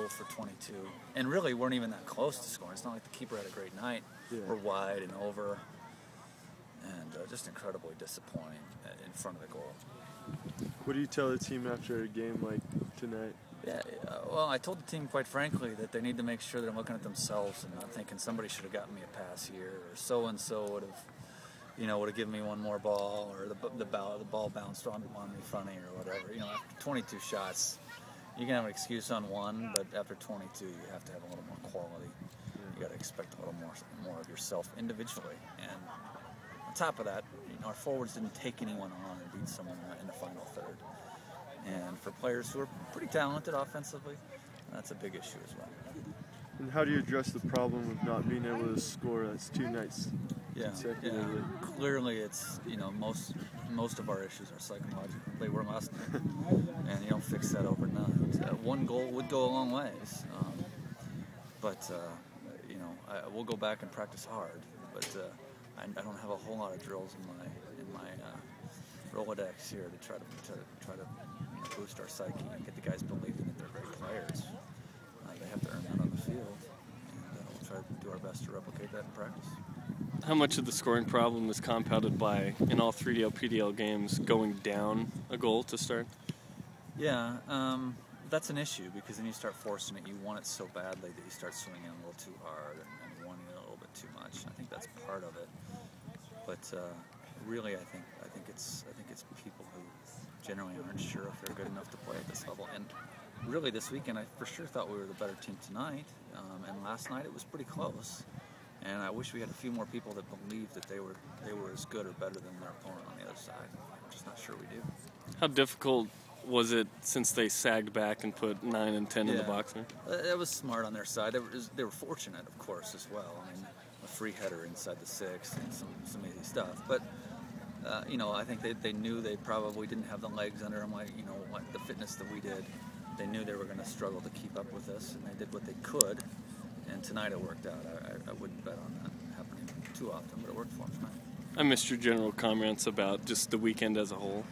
0 for 22, and really weren't even that close to scoring. It's not like the keeper had a great night. Yeah. We're wide and over, and just incredibly disappointing in front of the goal. What do you tell the team after a game like tonight? Yeah, well, I told the team, quite frankly, that they need to make sure they're looking at themselves and not thinking somebody should have gotten me a pass here, or so-and-so would have given me one more ball, or the ball bounced on me funny, or whatever. After 22 shots, you can have an excuse on one, but after 22, you have to have a little more quality. You got to expect a little more of yourself individually. And on top of that, our forwards didn't take anyone on and beat someone in the final third. And for players who are pretty talented offensively, that's a big issue as well. And how do you address the problem of not being able to score? That's 2 nights consecutively. Yeah. Clearly, it's most of our issues are psychological. They were last night, and you don't fix that overnight. One goal would go a long ways, but we'll go back and practice hard. But I don't have a whole lot of drills in my Rolodex here to try to boost our psyche and get the guys believing that they're great players. They have to earn that on the field, and we'll try to do our best to replicate that in practice. How much of the scoring problem is compounded by, in all 3DL, PDL games, going down a goal to start? Yeah, that's an issue, because then you start forcing it. You want it so badly that you start swinging a little too hard and wanting it a little bit too much. I think that's part of it, but really, I think it's people who generally aren't sure if they're good enough to play at this level. And really, this weekend, I for sure thought we were the better team tonight, and last night it was pretty close. And I wish we had a few more people that believed that they were as good or better than their opponent on the other side. I'm just not sure we do. How difficult was it since they sagged back and put 9 and 10 in the box there? That was smart on their side. They were fortunate, of course, as well. I mean, a free header inside the 6 and some easy stuff. But I think they knew they probably didn't have the legs under them, like the fitness that we did. They knew they were going to struggle to keep up with us, and they did what they could. And tonight it worked out. I wouldn't bet on that happening too often, but it worked for them tonight. I missed your general comments about just the weekend as a whole.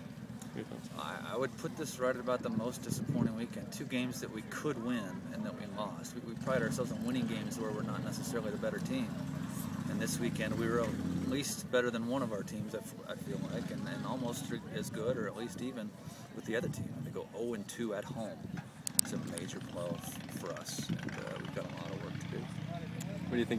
I would put this right at about the most disappointing weekend. 2 games that we could win and that we lost. We pride ourselves on winning games where we're not necessarily the better team. And this weekend we were at least better than one of our teams, I feel like, and almost as good, or at least even, with the other team. To go 0-2 at home is a major blow for us, and we've got a lot of work to do. What do you think?